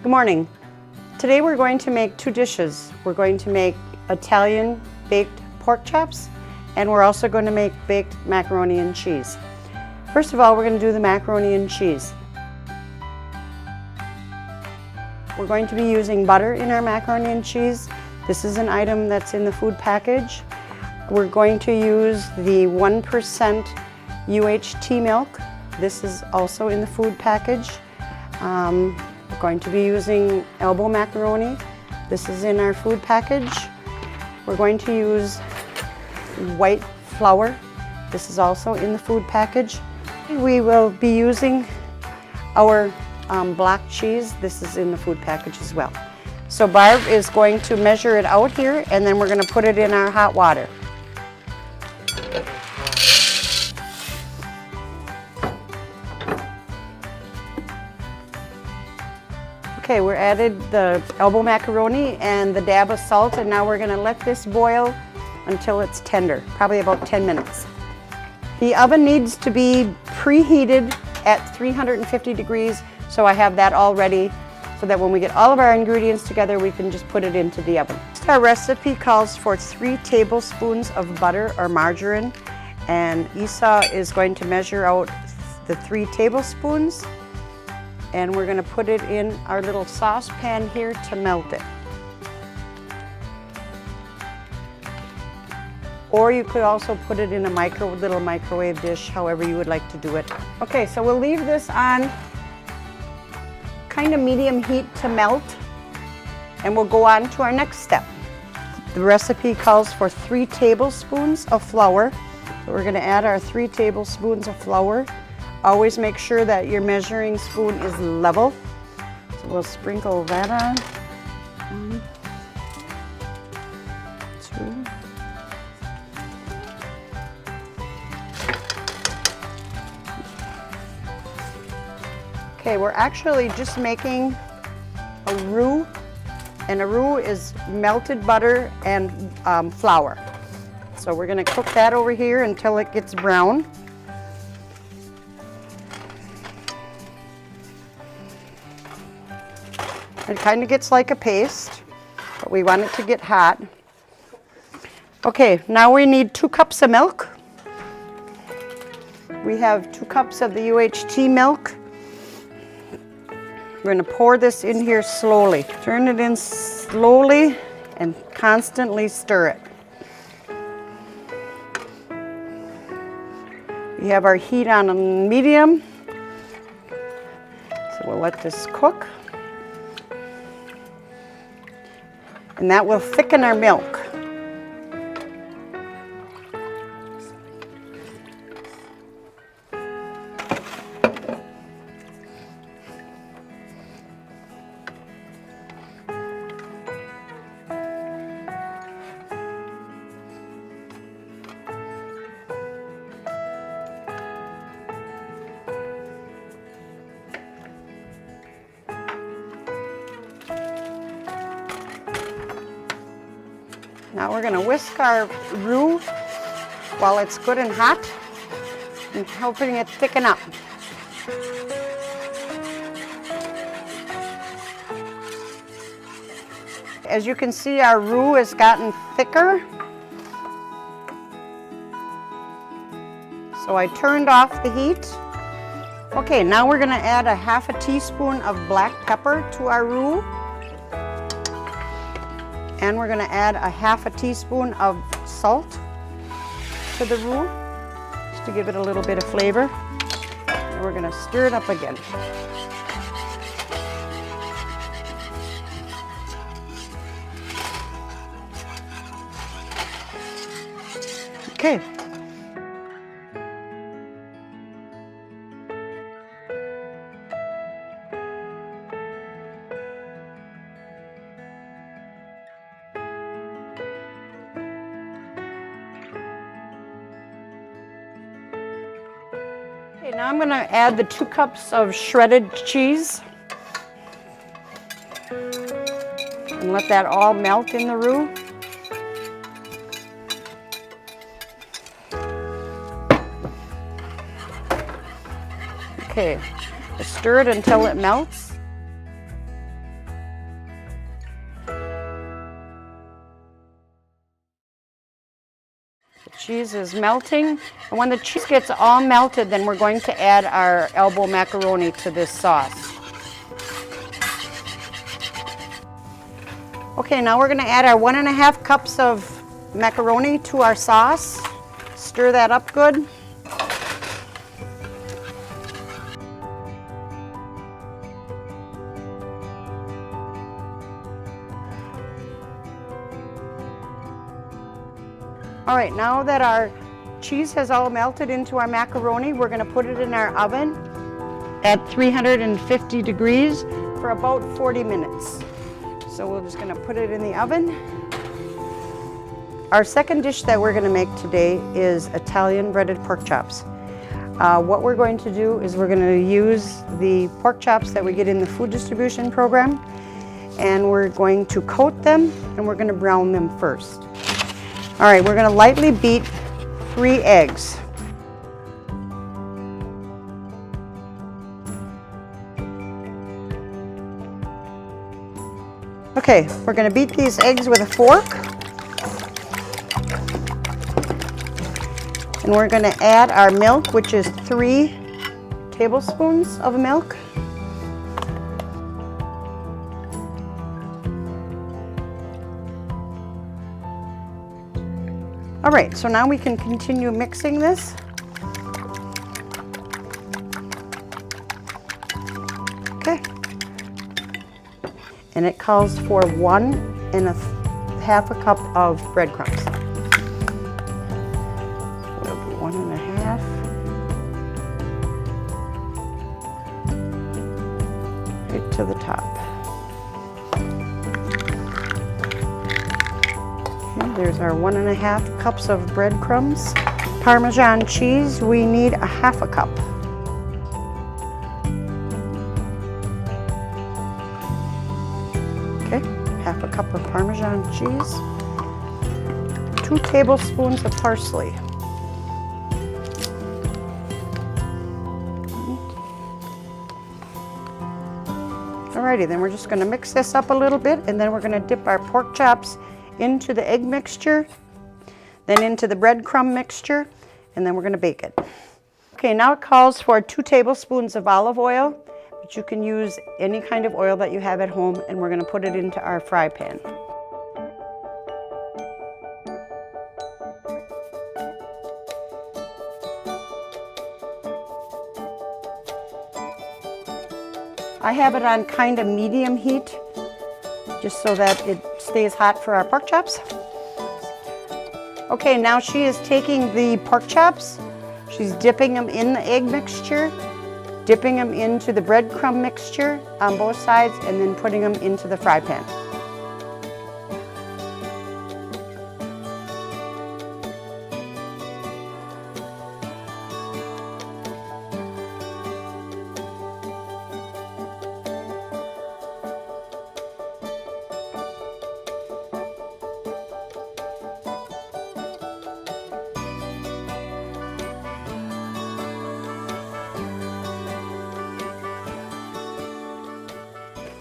Good morning. Today we're going to make two dishes. We're going to make Italian baked pork chops, and we're also going to make baked macaroni and cheese. First of all, we're going to do the macaroni and cheese. We're going to be using butter in our macaroni and cheese. This is an item that's in the food package. We're going to use the 1% UHT milk. This is also in the food package. We're going to be using elbow macaroni. This is in our food package. We're going to use white flour. This is also in the food package. We will be using our black cheese. This is in the food package as well. So Barb is going to measure it out here, and then we're going to put it in our hot water. Okay, we're added the elbow macaroni and the dab of salt, and now we're going to let this boil until it's tender, probably about 10 minutes. The oven needs to be preheated at 350 degrees, so I have that all ready so that when we get all of our ingredients together, we can just put it into the oven. Our recipe calls for 3 tablespoons of butter or margarine, and Esau is going to measure out the 3 tablespoons. And we're going to put it in our little saucepan here to melt it. Or you could also put it in a little microwave dish, however you would like to do it. Okay, so we'll leave this on kind of medium heat to melt, and we'll go on to our next step. The recipe calls for 3 tablespoons of flour. So we're going to add our 3 tablespoons of flour. Always make sure that your measuring spoon is level. So we'll sprinkle that on. 1, 2. Okay, we're actually just making a roux, and a roux is melted butter and flour. So we're going to cook that over here until it gets brown. It kind of gets like a paste, but we want it to get hot. Okay, now we need 2 cups of milk. We have 2 cups of the UHT milk. We're going to pour this in here slowly. Turn it in slowly and constantly stir it. We have our heat on medium, so we'll let this cook. And that will thicken our milk. Now we're going to whisk our roux while it's good and hot and helping it thicken up. As you can see, our roux has gotten thicker. So I turned off the heat. Okay, now we're going to add a half a teaspoon of black pepper to our roux. And we're going to add a half a teaspoon of salt to the roux, just to give it a little bit of flavor. And we're going to stir it up again. Okay. Okay, now I'm going to add the 2 cups of shredded cheese and let that all melt in the roux. Okay, stir it until it melts. cheese is melting. And when the cheese gets all melted, then we're going to add our elbow macaroni to this sauce. Okay, now we're going to add our 1.5 cups of macaroni to our sauce. Stir that up good. All right, now that our cheese has all melted into our macaroni, we're going to put it in our oven at 350 degrees for about 40 minutes. So we're just going to put it in the oven. Our second dish that we're going to make today is Italian breaded pork chops. What we're going to do is we're going to use the pork chops that we get in the food distribution program, and we're going to coat them and we're going to brown them first. All right, we're going to lightly beat 3 eggs. Okay, we're going to beat these eggs with a fork. And we're going to add our milk, which is 3 tablespoons of milk. All right, so now we can continue mixing this. Okay. And it calls for 1.5 cup of breadcrumbs. We'll do 1.5. Right to the top. There's our 1.5 cups of breadcrumbs. Parmesan cheese, we need 1/2 cup. Okay, 1/2 cup of Parmesan cheese. 2 tablespoons of parsley. Alrighty, then we're just going to mix this up a little bit, and then we're going to dip our pork chops into the egg mixture, then into the breadcrumb mixture, and then we're going to bake it. Okay, now it calls for 2 tablespoons of olive oil, but you can use any kind of oil that you have at home, and we're going to put it into our fry pan. I have it on kind of medium heat, just so that it stays hot for our pork chops. Okay, now she is taking the pork chops, she's dipping them in the egg mixture, dipping them into the breadcrumb mixture on both sides, and then putting them into the fry pan.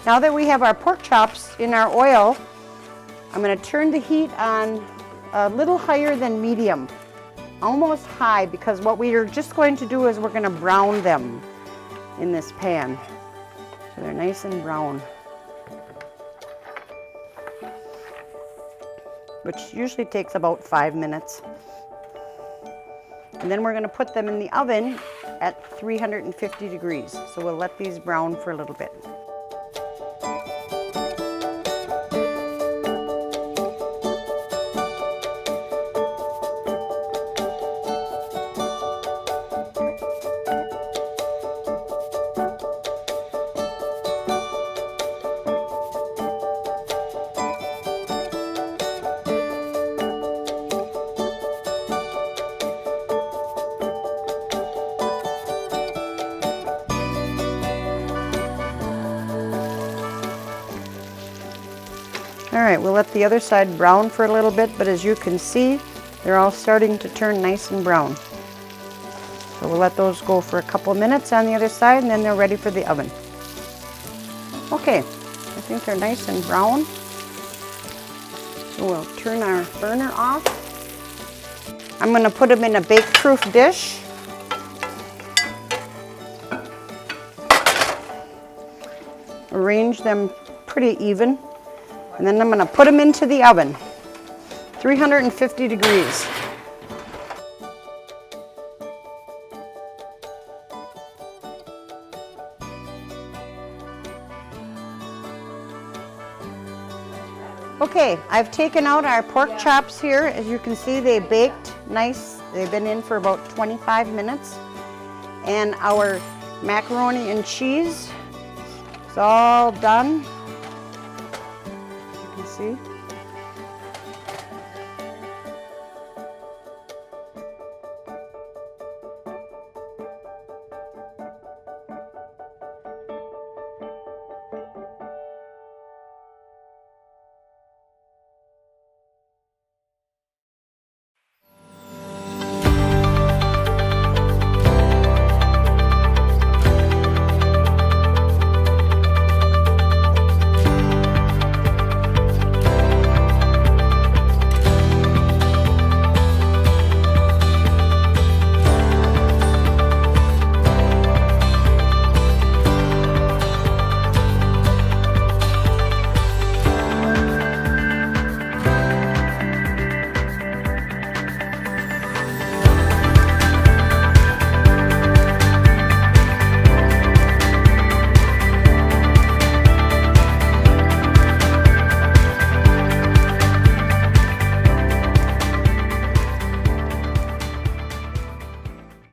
Now that we have our pork chops in our oil, I'm going to turn the heat on a little higher than medium, almost high, because what we are just going to do is we're going to brown them in this pan. So they're nice and brown, which usually takes about 5 minutes. And then we're going to put them in the oven at 350 degrees. So we'll let these brown for a little bit. All right, we'll let the other side brown for a little bit, but as you can see, they're all starting to turn nice and brown. So we'll let those go for a couple of minutes on the other side, and then they're ready for the oven. Okay, I think they're nice and brown. So we'll turn our burner off. I'm going to put them in a bake-proof dish. Arrange them pretty even. And then I'm going to put them into the oven, 350 degrees. Okay, I've taken out our pork chops here. As you can see, they baked nice. They've been in for about 25 minutes. And our macaroni and cheese is all done. You can see.